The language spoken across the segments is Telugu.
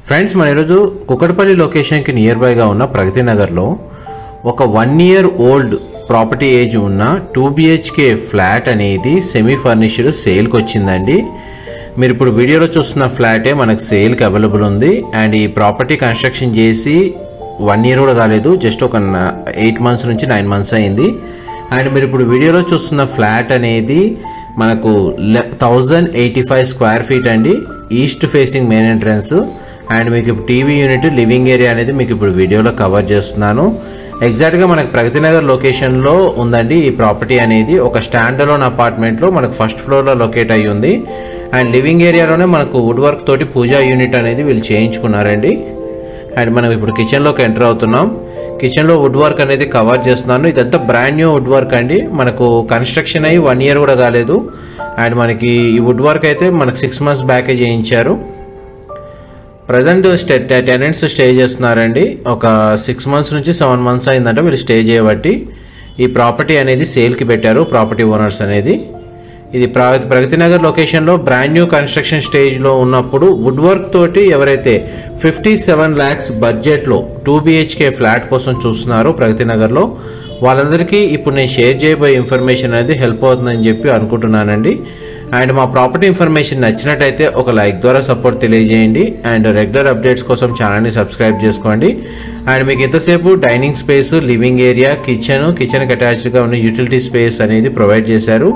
ఫ్రెండ్స్ మన ఈరోజు కుకట్పల్లి లొకేషన్కి నియర్ బైగా ఉన్న ప్రగతి నగర్లో ఒక 1 year ఓల్డ్ ప్రాపర్టీ ఏజ్ ఉన్న 2 BHK ఫ్లాట్ అనేది సెమీ ఫర్నిష్డ్ సేల్కి వచ్చిందండి. మీరు ఇప్పుడు వీడియోలో చూస్తున్న ఫ్లాటే మనకు సేల్కి అవైలబుల్ ఉంది. అండ్ ఈ ప్రాపర్టీ కన్స్ట్రక్షన్ చేసి 1 year కూడా కాలేదు, జస్ట్ ఒక 8 months నుంచి 9 months అయింది. అండ్ మీరు ఇప్పుడు వీడియోలో చూస్తున్న ఫ్లాట్ అనేది మనకు 1085 square feet అండి, east facing main entrance. And మీకు ఇప్పుడు టీవీ యూనిట్, లివింగ్ ఏరియా అనేది మీకు ఇప్పుడు వీడియోలో కవర్ చేస్తున్నాను. ఎగ్జాక్ట్గా మనకు ప్రగతి నగర్ లొకేషన్లో ఉందండి ఈ ప్రాపర్టీ అనేది. ఒక స్టాండ్ అలోన్ అపార్ట్మెంట్లో మనకు ఫస్ట్ ఫ్లోర్లో లొకేట్ అయ్యి ఉంది. అండ్ లివింగ్ ఏరియాలోనే మనకు వుడ్ వర్క్ తోటి పూజా యూనిట్ అనేది వీళ్ళు చేయించుకున్నారండి. అండ్ మనం ఇప్పుడు కిచెన్లోకి ఎంటర్ అవుతున్నాం. కిచెన్లో వుడ్ వర్క్ అనేది కవర్ చేస్తున్నాను. ఇదంతా బ్రాండ్ న్యూ వుడ్ వర్క్ అండి, మనకు కన్స్ట్రక్షన్ అయ్యి 1 year కూడా కాలేదు. అండ్ ఈ వుడ్ వర్క్ అయితే మనకు 6 months బ్యాకే చేయించారు. ప్రజెంట్ టెనెంట్స్ స్టే చేస్తున్నారండి. ఒక 6 months నుంచి 7 months అయిందంటే వీళ్ళు స్టే చేయబట్టి ఈ ప్రాపర్టీ అనేది సేల్కి పెట్టారు ప్రాపర్టీ ఓనర్స్ అనేది. ఇది ప్రగతి నగర్ లొకేషన్లో బ్రాండ్ న్యూ కన్స్ట్రక్షన్ స్టేజ్లో ఉన్నప్పుడు వుడ్ వర్క్ తోటి ఎవరైతే 57 lakhs బడ్జెట్లో 2 BHK ఫ్లాట్ కోసం చూస్తున్నారో ప్రగతి నగర్లో, వాళ్ళందరికీ ఇప్పుడు నేను షేర్ చేయబోయే ఇన్ఫర్మేషన్ అనేది హెల్ప్ అవుతుందని చెప్పి అనుకుంటున్నానండి. అండ్ మా ప్రాపర్టీ ఇన్ఫర్మేషన్ నచ్చినట్టయితే ఒక లైక్ ద్వారా సపోర్ట్ తెలియజేయండి. అండ్ రెగ్యులర్ అప్డేట్స్ కోసం ఛానల్ని సబ్స్క్రైబ్ చేసుకోండి. అండ్ మీకు ఎంతసేపు డైనింగ్ స్పేస్, లివింగ్ ఏరియా, కిచెన్కి అటాచ్డ్గా ఉన్న యూటిలిటీ స్పేస్ అనేది ప్రొవైడ్ చేశారు.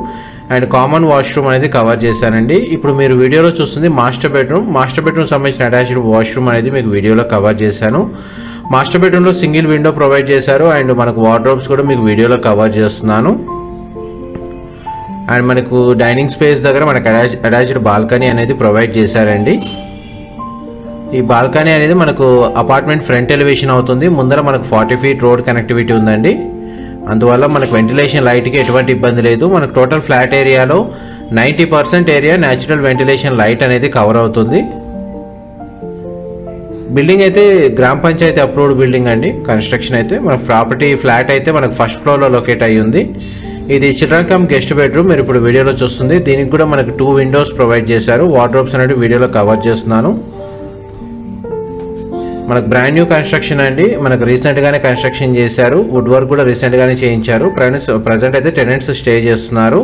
అండ్ కామన్ వాష్రూమ్ అనేది కవర్ చేశానండి. ఇప్పుడు మీరు వీడియోలో చూస్తుంది మాస్టర్ బెడ్రూమ్ సంబంధించిన అటాచ్డ్ వాష్రూమ్ అనేది మీకు వీడియోలో కవర్ చేశాను. మాస్టర్ బెడ్రూమ్లో సింగిల్ విండో ప్రొవైడ్ చేశారు. అండ్ మనకు వార్డ్రోబ్స్ కూడా మీకు వీడియోలో కవర్ చేస్తున్నాను. అండ్ మనకు డైనింగ్ స్పేస్ దగ్గర మనకు అటాచ్డ్ బాల్కనీ అనేది ప్రొవైడ్ చేశారండి. ఈ బాల్కనీ అనేది మనకు అపార్ట్మెంట్ ఫ్రంట్ ఎలివేషన్ అవుతుంది. ముందర మనకు 40 feet రోడ్ కనెక్టివిటీ ఉందండి. అందువల్ల మనకు వెంటిలేషన్ లైట్కి ఎటువంటి ఇబ్బంది లేదు. మనకు టోటల్ ఫ్లాట్ ఏరియాలో 90% ఏరియా న్యాచురల్ వెంటిలేషన్ లైట్ అనేది కవర్ అవుతుంది. బిల్డింగ్ అయితే గ్రామ పంచాయతీ అప్రూవ్డ్ బిల్డింగ్ అండి. కన్స్ట్రక్షన్ అయితే మన ప్రాపర్టీ ఫ్లాట్ అయితే మనకు ఫస్ట్ ఫ్లోర్లో లొకేట్ అయ్యి ఉంది. ఇది చిల్డ్రన్ కమ్ గెస్ట్ బెడ్రూమ్ మీరు ఇప్పుడు వీడియోలో చూస్తుంది. దీనికి కూడా మనకు 2 windows ప్రొవైడ్ చేశారు. వార్డ్రోబ్స్ అనేది వీడియోలో కవర్ చేస్తున్నాను. మనకు బ్రాండ్ న్యూ కన్స్ట్రక్షన్ అండి, మనకు రీసెంట్గానే కన్స్ట్రక్షన్ చేశారు. వుడ్ వర్క్ కూడా రీసెంట్గానే చేయించారు. ప్రజెంట్ అయితే టెనెంట్స్ స్టే చేస్తున్నారు.